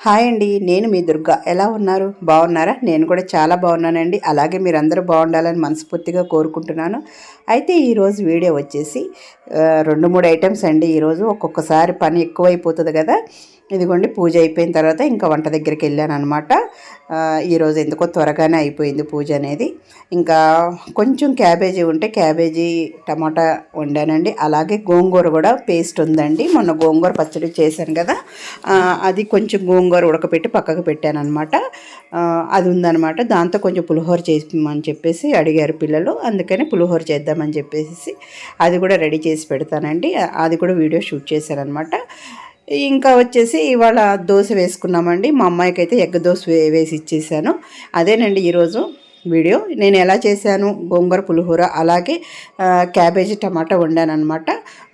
Hi అండి, నేను మీ దుర్గా. ఎలా ఉన్నారు? బాగున్నారా? నేను కూడా చాలా బాగున్నానండి. అలాగే మీరందరూ బాగుండాలని మనస్ఫూర్తిగా కోరుకుంటున్నాను. అయితే ఈరోజు వీడియో వచ్చేసి 2-3 ఐటమ్స్ అండి. ఈరోజు ఒక్కొక్కసారి పని ఎక్కువైపోతుంది కదా. ఇదిగోండి, పూజ అయిపోయిన తర్వాత ఇంకా వంట దగ్గరికి వెళ్ళాను అనమాట. ఈరోజు ఎందుకో త్వరగానే అయిపోయింది పూజ అనేది. ఇంకా కొంచెం క్యాబేజీ ఉంటే క్యాబేజీ టమాటా వండానండి. అలాగే గోంగూర కూడా పేస్ట్ ఉందండి. మొన్న గోంగూర పచ్చడి చేశాను కదా, అది కొంచెం గోంగూర ఉడకపెట్టి పక్కకు పెట్టాను అనమాట. అది ఉందన్నమాట. దాంతో కొంచెం పులిహోర చేసిమని చెప్పేసి అడిగారు పిల్లలు. అందుకని పులిహోర చేద్దామని చెప్పేసి అది కూడా రెడీ చేసి పెడతానండి. అది కూడా వీడియో షూట్ చేశాను అనమాట. ఇంకా వచ్చేసి ఇవాళ దోశ వేసుకున్నామండి. మా అమ్మాయికి అయితే ఎగ్ దోశ వేసి ఇచ్చేసాను. అదేనండి ఈరోజు వీడియో. నేను ఎలా చేశాను, గోంగూర పులిహోర, అలాగే క్యాబేజీ టమాటా వండాను అనమాట.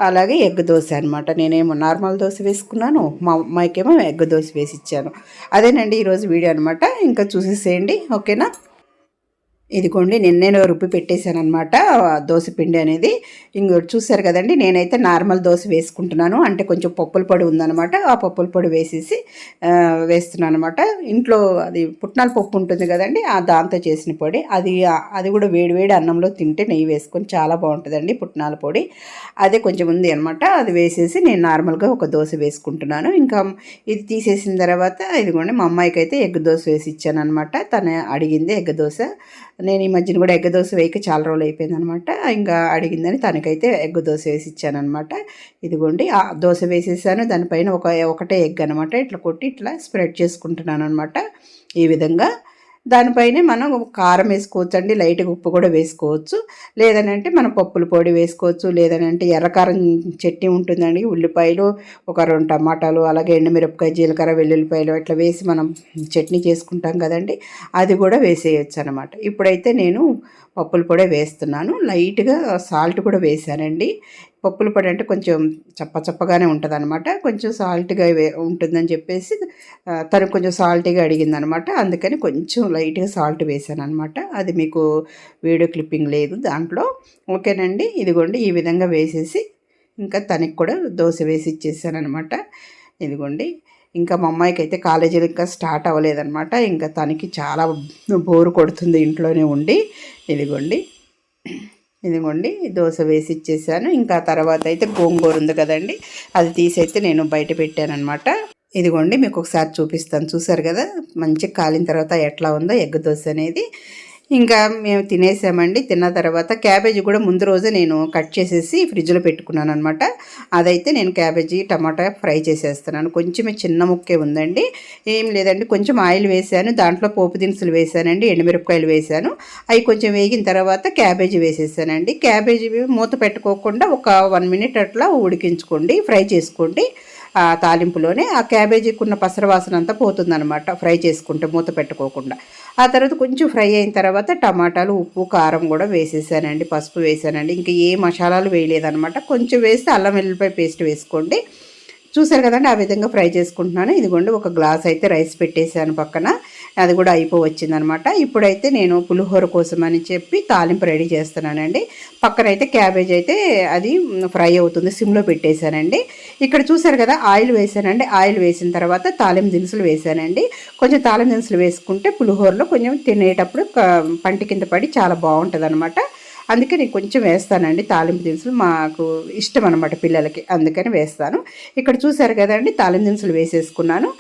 అలాగే ఎగ్ దోశ అనమాట. నేనేమో నార్మల్ దోశ వేసుకున్నాను, మా అమ్మాయికేమో ఎగ్ దోశ వేసి ఇచ్చాను. అదేనండి ఈరోజు వీడియో అనమాట. ఇంకా చూసేసేయండి, ఓకేనా. ఇదిగోండి, నిన్నే రుబ్బి పెట్టేశాను అనమాట దోశ పిండి అనేది. ఇంకోటి చూసారు కదండి, నేనైతే నార్మల్ దోశ వేసుకుంటున్నాను. అంటే కొంచెం పప్పుల పొడి ఉందనమాట. ఆ పప్పుల పొడి వేసేసి వేస్తున్నాను అనమాట. ఇంట్లో అది పుట్నాల పప్పు ఉంటుంది కదండి, దాంతో చేసిన పొడి. అది కూడా వేడివేడి అన్నంలో తింటే నెయ్యి వేసుకొని చాలా బాగుంటుందండి పుట్నాల పొడి. అదే కొంచెం ఉంది అనమాట. అది వేసేసి నేను నార్మల్గా ఒక దోశ వేసుకుంటున్నాను. ఇంకా ఇది తీసేసిన తర్వాత ఇదిగోండి, మా అమ్మాయికి అయితే ఎగ్ దోశ వేసి ఇచ్చాను అనమాట. తను అడిగింది ఎగ్ దోశ. నేను ఈ మధ్యన కూడా ఎగ్ దోశ వేయక చాలా రోజులు అయిపోయిందనమాట. ఇంకా అడిగిందని తనకైతే ఎగ్ దోశ వేసి ఇచ్చానమాట. ఇదిగోండి, ఆ దోశ వేసేసాను. దానిపైన ఒకటే ఎగ్ అనమాట. ఇట్లా కొట్టి ఇట్లా స్ప్రెడ్ చేసుకుంటున్నాను అనమాట. ఈ విధంగా దానిపైనే మనం కారం వేసుకోవచ్చు అండి, లైట్గా ఉప్పు కూడా వేసుకోవచ్చు. లేదనంటే మనం పప్పుల పొడి వేసుకోవచ్చు. లేదనంటే ఎర్రకారం చట్నీ ఉంటుందండి. ఉల్లిపాయలు, ఒక 2 టమాటాలు, అలాగే ఎండుమిరపకాయ, జీలకర్ర, వెల్లుల్లిపాయలు ఇట్లా వేసి మనం చట్నీ చేసుకుంటాం కదండి, అది కూడా వేసేయచ్చు అనమాట. ఇప్పుడైతే నేను పప్పుల పొడి వేస్తున్నాను. లైట్గా సాల్ట్ కూడా వేసానండి. పప్పుల పొడి అంటే కొంచెం చప్పగానే ఉంటుంది అనమాట. కొంచెం సాల్ట్గా ఉంటుందని చెప్పేసి తను కొంచెం సాల్టీగా అడిగిందనమాట. అందుకని కొంచెం లైట్గా సాల్ట్ వేసాను అనమాట. అది మీకు వీడియో క్లిప్పింగ్ లేదు దాంట్లో, ఓకేనండి. ఇదిగోండి, ఈ విధంగా వేసేసి ఇంకా తనకి కూడా దోశ వేసి ఇచ్చేసాను అనమాట. ఇదిగోండి, ఇంకా మా అమ్మాయికి అయితే కాలేజీలు ఇంకా స్టార్ట్ అవ్వలేదన్నమాట. ఇంకా తనకి చాలా బోరు కొడుతుంది ఇంట్లోనే ఉండి. ఇదిగోండి దోశ వేసి ఇచ్చేసాను. ఇంకా తర్వాత అయితే గోంగూర ఉంది కదండి, అది తీసైతే నేను బయట పెట్టానమాట. ఇదిగోండి, మీకు ఒకసారి చూపిస్తాను. చూసారు కదా మంచిగా కాలిన తర్వాత ఎట్లా ఉందో ఎగ్ దోశ అనేది. ఇంకా మేము తినేసామండి. తిన్న తర్వాత క్యాబేజీ కూడా ముందు రోజే నేను కట్ చేసేసి ఫ్రిడ్జ్లో పెట్టుకున్నాను అనమాట. అదైతే నేను క్యాబేజీ టమాటా ఫ్రై చేసేస్తున్నాను. కొంచెమే చిన్న ముక్కే ఉందండి, ఏం లేదండి. కొంచెం ఆయిల్ వేసాను, దాంట్లో పోపు దినుసులు వేసానండి, ఎండుమిరపకాయలు వేసాను. అవి కొంచెం వేగిన తర్వాత క్యాబేజీ వేసేసానండి. క్యాబేజీ మూత పెట్టుకోకుండా ఒక 1 మినిట్ అట్లా ఉడికించుకోండి, ఫ్రై చేసుకోండి. ఆ తాలింపులోనే ఆ క్యాబేజీకి ఉన్న పసరవాసన అంతా పోతుందనమాట, ఫ్రై చేసుకుంటే మూత పెట్టుకోకుండా. ఆ తర్వాత కొంచెం ఫ్రై అయిన తర్వాత టమాటాలు, ఉప్పు, కారం కూడా వేసేసానండి, పసుపు వేసానండి. ఇంకా ఏ మసాలాలు వేయలేదనమాట. కొంచెం వేస్తే అల్లం వెల్లుల్లిపాయ పేస్ట్ వేసుకోండి. చూసారు కదండి, ఆ విధంగా ఫ్రై చేసుకుంటున్నాను. ఇదిగోండి, ఒక గ్లాస్ అయితే రైస్ పెట్టేశాను పక్కన. అది కూడా అయిపోవచ్చిందనమాట. ఇప్పుడైతే నేను పులిహోర కోసం అని చెప్పి తాలింపు రెడీ చేస్తున్నానండి. పక్కనైతే క్యాబేజ్ అయితే అది ఫ్రై అవుతుంది, సిమ్లో పెట్టేశానండి. ఇక్కడ చూసారు కదా, ఆయిల్ వేసానండి. ఆయిల్ వేసిన తర్వాత తాలింపు దినుసులు వేసానండి. కొంచెం తాలింపు దినుసులు వేసుకుంటే పులిహోరలో కొంచెం తినేటప్పుడు పంటి కింద పడి చాలా బాగుంటుంది అనమాట. అందుకే నేను కొంచెం వేస్తానండి తాలింపు దినుసులు. మాకు ఇష్టం అనమాట పిల్లలకి, అందుకని వేస్తాను. ఇక్కడ చూసారు కదండి, తాలింపు దినుసులు వేసేసుకున్నాను.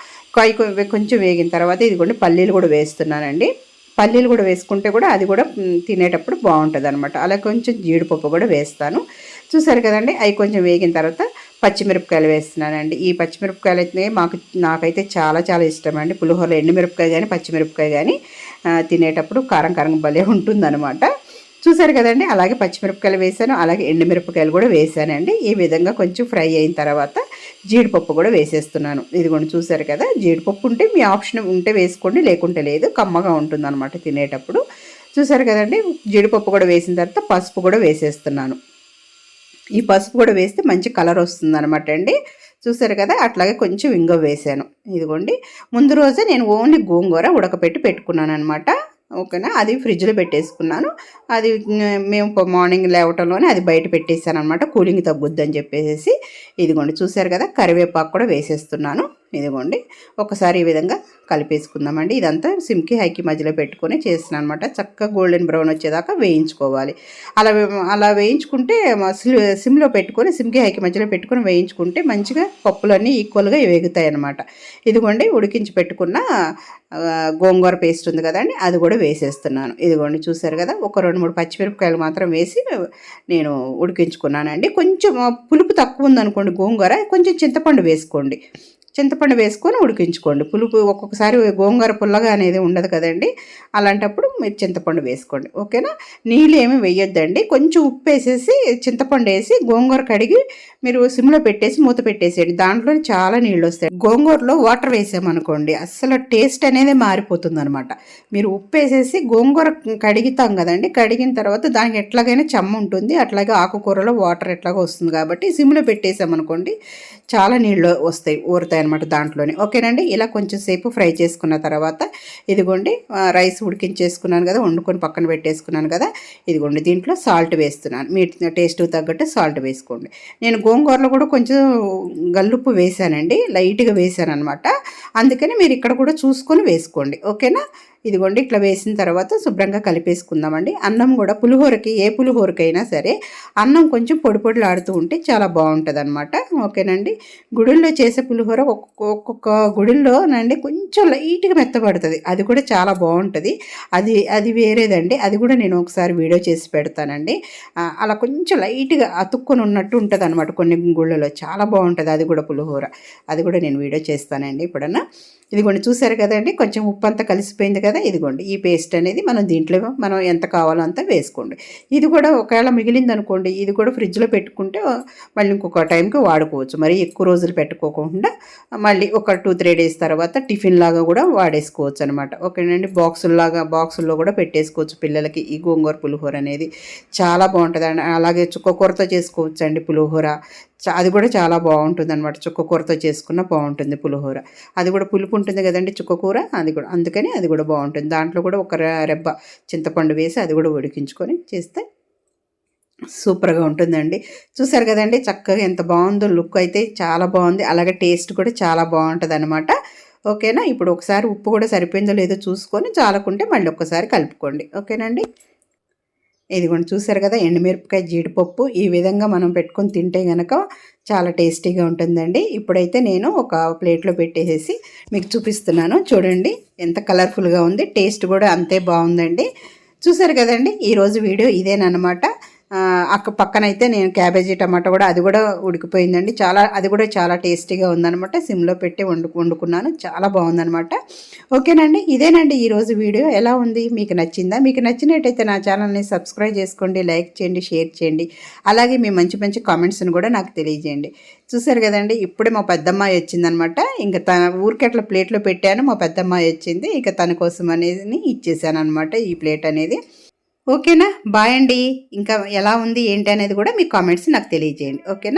కొంచెం వేగిన తర్వాత ఇదిగోండి పల్లీలు కూడా వేస్తున్నానండి. పల్లీలు కూడా వేసుకుంటే కూడా అది కూడా తినేటప్పుడు బాగుంటుంది అనమాట. అలా కొంచెం జీడిపప్పు కూడా వేస్తాను. చూసారు కదండి, అవి కొంచెం వేగిన తర్వాత పచ్చిమిరపకాయలు వేస్తున్నానండి. ఈ పచ్చిమిరపకాయలు అయితే నాకైతే చాలా చాలా ఇష్టం అండి. పులిహోరలో ఎండుమిరపకాయ కానీ పచ్చిమిరపకాయ కానీ తినేటప్పుడు కారం కారం భలే ఉంటుందన్నమాట. చూసారు కదండి, అలాగే పచ్చిమిరపకాయలు వేసాను, అలాగే ఎండుమిరపకాయలు కూడా వేసానండి. ఈ విధంగా కొంచెం ఫ్రై అయిన తర్వాత జీడిపప్పు కూడా వేసేస్తున్నాను. ఇదిగోండి, చూసారు కదా, జీడిపప్పు ఉంటే మీ ఆప్షన్ ఉంటే వేసుకోండి, లేకుంటే లేదు. కమ్మగా ఉంటుంది అనమాట తినేటప్పుడు. చూసారు కదండి, జీడిపప్పు కూడా వేసిన తర్వాత పసుపు కూడా వేసేస్తున్నాను. ఈ పసుపు కూడా వేస్తే మంచి కలర్ వస్తుంది అనమాట అండి. చూసారు కదా, అట్లాగే కొంచెం ఇంగువ వేసాను. ఇదిగోండి, ముందు రోజే నేను ఓన్లీ గోంగూర ఉడకపెట్టి పెట్టుకున్నాను అనమాట. ఓకేనా. అది ఫ్రిడ్జ్లో పెట్టేసుకున్నాను. అది మేము మార్నింగ్ లేవటంలోనే అది బయట పెట్టేసాను అనమాట, కూలింగ్ తగ్గుద్దని చెప్పేసి. ఇదిగోండి చూసారు కదా, కరివేపాకు కూడా వేసేస్తున్నాను. ఇదిగోండి ఒకసారి ఈ విధంగా కలిపేసుకుందామండి. ఇదంతా సిమ్కి హైకి మధ్యలో పెట్టుకొని చేస్తున్నాను అనమాట. చక్కగా గోల్డెన్ బ్రౌన్ వచ్చేదాకా వేయించుకోవాలి. అలా అలా వేయించుకుంటే సిమ్లో పెట్టుకొని సిమ్కి హైకి మధ్యలో పెట్టుకొని వేయించుకుంటే మంచిగా పప్పులన్నీ ఈక్వల్గా వేగుతాయి అనమాట. ఇదిగోండి ఉడికించి పెట్టుకున్న గోంగూర పేస్ట్ ఉంది కదండి, అది కూడా వేసేస్తున్నాను. ఇదిగోండి చూసారు కదా, ఒక 2-3 పచ్చిమిరపకాయలు మాత్రం వేసి నేను ఉడికించుకున్నానండి. కొంచెం పులుపు తక్కువ ఉందనుకోండి గోంగూర, కొంచెం చింతపండు వేసుకోండి. చింతపండు వేసుకొని ఉడికించుకోండి. పులుపు ఒక్కొక్కసారి గోంగూర పుల్లగా అనేది ఉండదు కదండి, అలాంటప్పుడు మీరు చింతపండు వేసుకోండి. ఓకేనా. నీళ్ళు ఏమి వేయొద్దండి. కొంచెం ఉప్పు వేసేసి చింతపండు వేసి గోంగూర కడిగి మీరు సిమ్లో పెట్టేసి మూత పెట్టేసేయండి. దాంట్లో చాలా నీళ్ళు వస్తాయి. గోంగూరలో వాటర్ వేసామనుకోండి అస్సలు టేస్ట్ అనేది మారిపోతుంది అనమాట. మీరు ఉప్పు వేసేసి గోంగూర కడిగితాం కదండి, కడిగిన తర్వాత దానికి ఎట్లాగైనా చెమ్మ ఉంటుంది, అట్లాగే ఆకుకూరలో వాటర్ ఎట్లాగో వస్తుంది కాబట్టి సిమ్లో పెట్టేసామనుకోండి చాలా నీళ్ళు వస్తాయి, ఊరుతాయి అనమాట దాంట్లోనే. ఓకేనండి. ఇలా కొంచెం సేపు ఫ్రై చేసుకున్న తర్వాత ఇదిగోండి రైస్ ఉడికించేసుకున్నాను కదా, వండుకొని పక్కన పెట్టేసుకున్నాను కదా. ఇదిగోండి దీంట్లో సాల్ట్ వేస్తున్నాను. మీ టేస్ట్కి తగ్గట్టు సాల్ట్ వేసుకోండి. నేను గోంగూరలో కూడా కొంచెం గల్లుప్పు వేసానండి, లైట్గా వేసాను అనమాట. అందుకని మీరు ఇక్కడ కూడా చూసుకొని వేసుకోండి. ఓకేనా. ఇదిగోండి ఇట్లా వేసిన తర్వాత శుభ్రంగా కలిపేసుకుందామండి. అన్నం కూడా పులిహోరకి, ఏ పులిహోరకైనా సరే అన్నం కొంచెం పొడి పొడిలాడుతూ ఉంటే చాలా బాగుంటుంది అనమాట. ఓకేనండి. గుడిల్లో చేసే పులిహోర ఒక్కొక్క గుడిల్లోనండి కొంచెం లైట్గా మెత్తబడుతుంది, అది కూడా చాలా బాగుంటుంది. అది వేరేదండి, అది కూడా నేను ఒకసారి వీడియో చేసి పెడతానండి. అలా కొంచెం లైట్గా అతుక్కొని ఉన్నట్టు ఉంటుంది అనమాట కొన్ని గుళ్ళలో, చాలా బాగుంటుంది అది కూడా పులిహోర. అది కూడా నేను వీడియో చేస్తానండి ఇప్పుడన్నా. ఇదిగోండి చూసారు కదండి, కొంచెం ఉప్పు అంతా కలిసిపోయింది కదా. ఇదిగోండి ఈ పేస్ట్ అనేది దీంట్లో మనం ఎంత కావాలో అంత వేసుకోండి. ఇది కూడా ఒకవేళ మిగిలింది అనుకోండి, ఇది కూడా ఫ్రిడ్జ్లో పెట్టుకుంటే మళ్ళీ ఇంకొక టైంకి వాడుకోవచ్చు. మరి ఎక్కువ రోజులు పెట్టుకోకుండా మళ్ళీ ఒక 2-3 డేస్ తర్వాత టిఫిన్ లాగా కూడా వాడేసుకోవచ్చు అనమాట. ఓకేనండి. బాక్సుల్లో కూడా పెట్టేసుకోవచ్చు పిల్లలకి. ఈ గోంగూర పులిహోర అనేది చాలా బాగుంటుంది అండి. అలాగే చుక్కకూరతో చేసుకోవచ్చు అండి పులిహోర, అది కూడా చాలా బాగుంటుంది అనమాట. చుక్కకూరతో చేసుకున్న బాగుంటుంది పులిహోర. అది కూడా పులుపు ఉంటుంది కదండి చుక్కకూర, అది కూడా అందుకని అది కూడా బాగుంటుంది. దాంట్లో కూడా ఒక రెబ్బ చింతపండు వేసి అది కూడా ఉడికించుకొని చేస్తే సూపర్గా ఉంటుందండి. చూసారు కదండి చక్కగా ఎంత బాగుందో, లుక్ అయితే చాలా బాగుంది, అలాగే టేస్ట్ కూడా చాలా బాగుంటుంది అనమాట. ఓకేనా. ఇప్పుడు ఒకసారి ఉప్పు కూడా సరిపోయిందో లేదో చూసుకొని చాలకుంటే మళ్ళీ ఒక్కసారి కలుపుకోండి. ఓకేనండి. ఇదిగోండి చూసారు కదా, ఎండుమిరపకాయ, జీడిపప్పు ఈ విధంగా మనం పెట్టుకొని తింటే కనుక చాలా టేస్టీగా ఉంటుందండి. ఇప్పుడైతే నేను ఒక ప్లేట్లో పెట్టేసి మీకు చూపిస్తున్నాను. చూడండి ఎంత కలర్ఫుల్గా ఉంది, టేస్ట్ కూడా అంతే బాగుందండి. చూసారు కదండి, ఈరోజు వీడియో ఇదేనమాట. పక్కనైతే నేను క్యాబేజీ టమాటా కూడా అది కూడా ఉడికిపోయిందండి. అది కూడా చాలా టేస్టీగా ఉందనమాట. సిమ్లో పెట్టి వండుకున్నాను, చాలా బాగుందనమాట. ఓకేనండి. ఇదేనండి ఈరోజు వీడియో. ఎలా ఉంది, మీకు నచ్చిందా? మీకు నచ్చినట్టయితే నా ఛానల్ని సబ్స్క్రైబ్ చేసుకోండి, లైక్ చేయండి, షేర్ చేయండి. అలాగే మీ మంచి మంచి కామెంట్స్ని కూడా నాకు తెలియజేయండి. చూసారు కదండి, ఇప్పుడే మా పెద్దమ్మాయి వచ్చిందనమాట. ఇంకా తన ఊరికి అట్లా ప్లేట్లో పెట్టాను, మా పెద్దమ్మాయి వచ్చింది, ఇక తన కోసం అనేది ఇచ్చేసాను అనమాట ఈ ప్లేట్ అనేది. ఓకేనా. బాయ్ అండి. ఇంకా ఎలా ఉంది ఏంటి అనేది కూడా మీ కామెంట్స్ నాకు తెలియజేయండి. ఓకేనా.